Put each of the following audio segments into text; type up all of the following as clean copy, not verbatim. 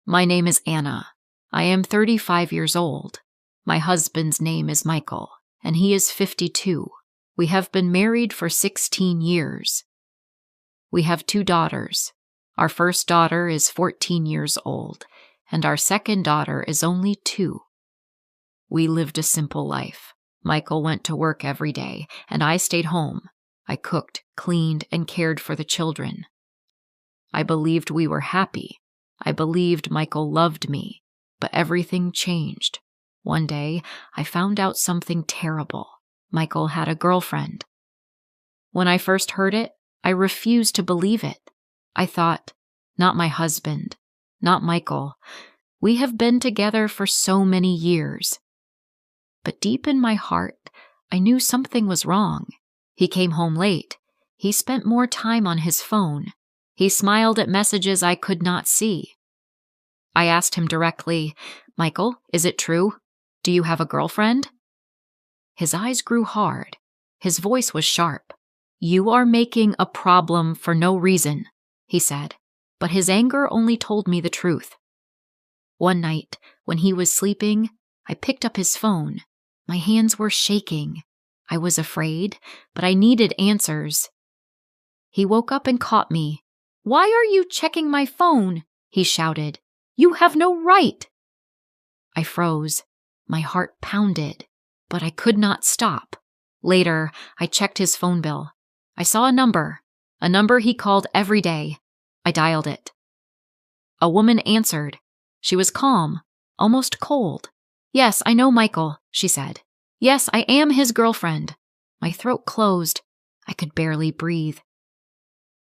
My name is Anna. I am 35 years old. My husband's name is Michael, and he is 52. We have been married for 16 years. We have 2 daughters. Our first daughter is 14 years old, and our second daughter is only 2. We lived a simple life. Michael went to work every day, and I stayed home. I cooked, cleaned, and cared for the children. I believed we were happy. I believed Michael loved me, but everything changed. One day, I found out something terrible. Michael had a girlfriend. When I first heard it, I refused to believe it. I thought, not my husband, not Michael. We have been together for so many years. But deep in my heart, I knew something was wrong. He came home late. He spent more time on his phone. He smiled at messages I could not see. I asked him directly, "Michael, is it true? Do you have a girlfriend?" His eyes grew hard. His voice was sharp. "You are making a problem for no reason," he said, but his anger only told me the truth. One night, when he was sleeping, I picked up his phone. My hands were shaking. I was afraid, but I needed answers. He woke up and caught me. "Why are you checking my phone?" he shouted. "You have no right." I froze. My heart pounded, but I could not stop. Later, I checked his phone bill. I saw a number he called every day. I dialed it. A woman answered. She was calm, almost cold. "Yes, I know Michael," she said. "Yes, I am his girlfriend." My throat closed. I could barely breathe.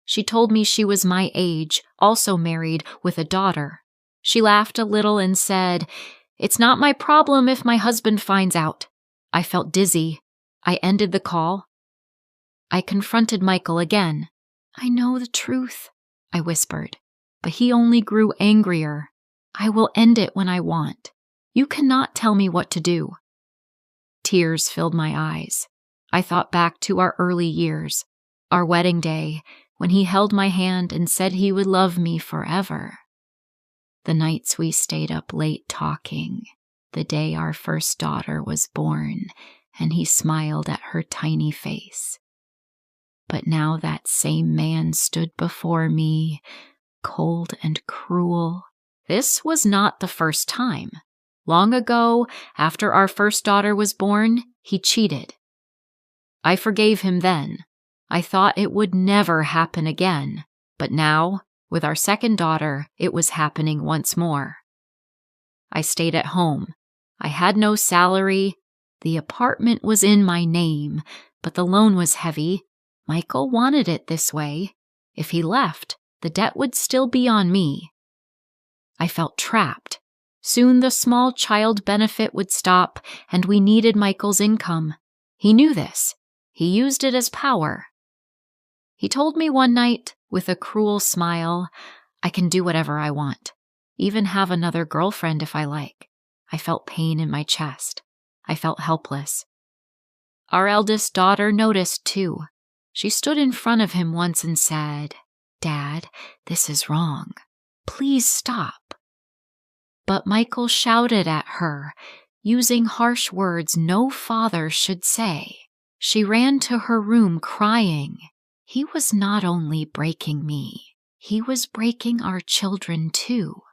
She told me she was my age, also married, with a daughter. She laughed a little and said, "It's not my problem if my husband finds out." I felt dizzy. I ended the call. I confronted Michael again. "I know the truth," I whispered, but he only grew angrier. "I will end it when I want. You cannot tell me what to do." Tears filled my eyes. I thought back to our early years, our wedding day, when he held my hand and said he would love me forever. The nights we stayed up late talking, the day our first daughter was born, and he smiled at her tiny face. But now that same man stood before me, cold and cruel. This was not the first time. Long ago, after our first daughter was born, he cheated. I forgave him then. I thought it would never happen again, but now, with our second daughter, it was happening once more. I stayed at home. I had no salary. The apartment was in my name, but the loan was heavy. Michael wanted it this way. If he left, the debt would still be on me. I felt trapped. Soon the small child benefit would stop, and we needed Michael's income. He knew this. He used it as power. He told me one night, with a cruel smile, "I can do whatever I want, even have another girlfriend if I like." I felt pain in my chest. I felt helpless. Our eldest daughter noticed too. She stood in front of him once and said, "Dad, this is wrong. Please stop." But Michael shouted at her, using harsh words no father should say. She ran to her room crying. He was not only breaking me, he was breaking our children too.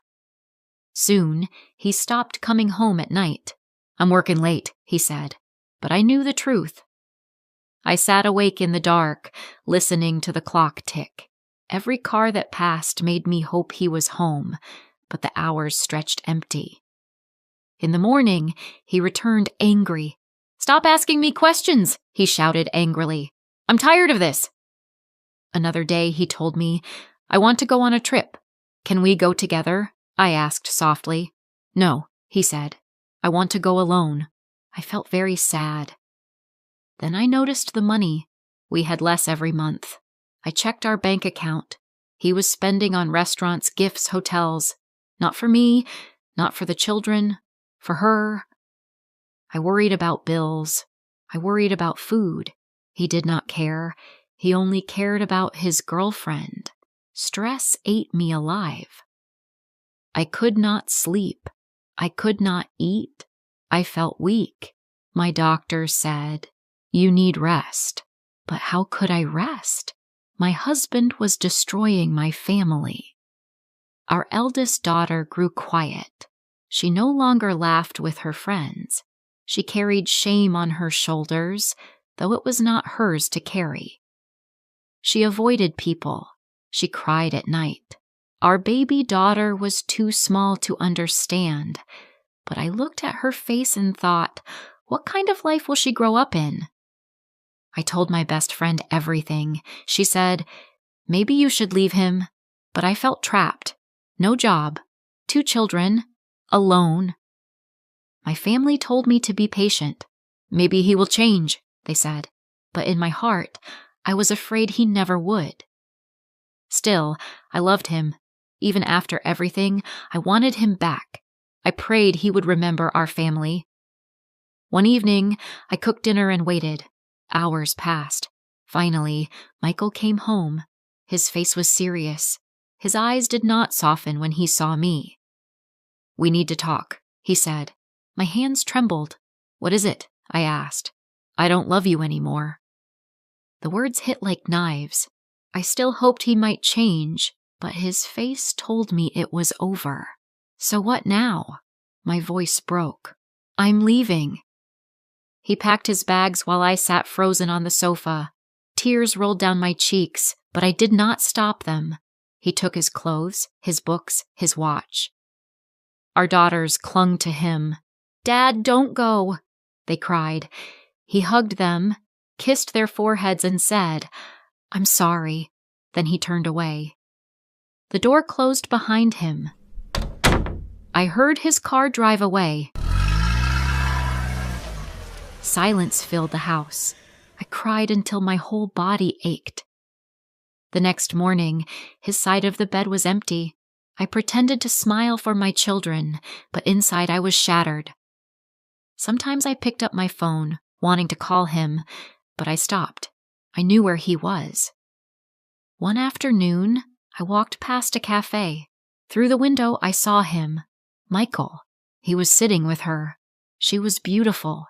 Soon, he stopped coming home at night. "I'm working late," he said, but I knew the truth. I sat awake in the dark, listening to the clock tick. Every car that passed made me hope he was home, but the hours stretched empty. In the morning, he returned angry. "Stop asking me questions," he shouted angrily. "I'm tired of this." Another day, he told me, "I want to go on a trip. Can we go together?" I asked softly. "No," he said. "I want to go alone." I felt very sad. Then I noticed the money. We had less every month. I checked our bank account. He was spending on restaurants, gifts, hotels. Not for me, not for the children, for her. I worried about bills. I worried about food. He did not care. He only cared about his girlfriend. Stress ate me alive. I could not sleep. I could not eat. I felt weak. My doctor said, "You need rest." But how could I rest? My husband was destroying my family. Our eldest daughter grew quiet. She no longer laughed with her friends. She carried shame on her shoulders, though it was not hers to carry. She avoided people. She cried at night. Our baby daughter was too small to understand, but I looked at her face and thought, what kind of life will she grow up in? I told my best friend everything. She said, "Maybe you should leave him," but I felt trapped. No job, 2 children, alone. My family told me to be patient. Maybe he will change, they said, but in my heart, I was afraid he never would. Still, I loved him. Even after everything, I wanted him back. I prayed he would remember our family. One evening, I cooked dinner and waited. Hours passed. Finally, Michael came home. His face was serious. His eyes did not soften when he saw me. "We need to talk," he said. My hands trembled. "What is it?" I asked. "I don't love you anymore." The words hit like knives. I still hoped he might change, but his face told me it was over. "So what now?" My voice broke. "I'm leaving." He packed his bags while I sat frozen on the sofa. Tears rolled down my cheeks, but I did not stop them. He took his clothes, his books, his watch. Our daughters clung to him. "Dad, don't go," they cried. He hugged them, kissed their foreheads, and said, "I'm sorry." Then he turned away. The door closed behind him. I heard his car drive away. Silence filled the house. I cried until my whole body ached. The next morning, his side of the bed was empty. I pretended to smile for my children, but inside I was shattered. Sometimes I picked up my phone, wanting to call him, but I stopped. I knew where he was. One afternoon, I walked past a cafe. Through the window, I saw him. Michael. He was sitting with her. She was beautiful.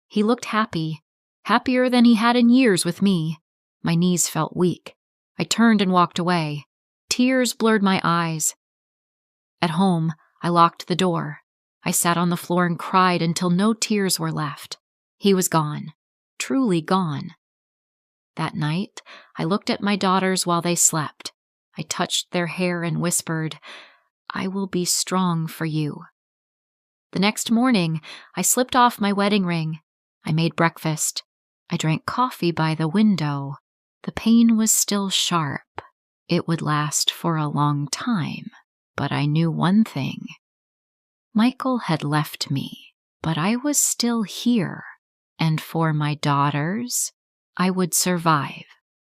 He looked happy, happier than he had in years with me. My knees felt weak. I turned and walked away. Tears blurred my eyes. At home, I locked the door. I sat on the floor and cried until no tears were left. He was gone, truly gone. That night, I looked at my daughters while they slept. I touched their hair and whispered, "I will be strong for you." The next morning, I slipped off my wedding ring. I made breakfast. I drank coffee by the window. The pain was still sharp. It would last for a long time, but I knew one thing. Michael had left me, but I was still here, and for my daughters, I would survive.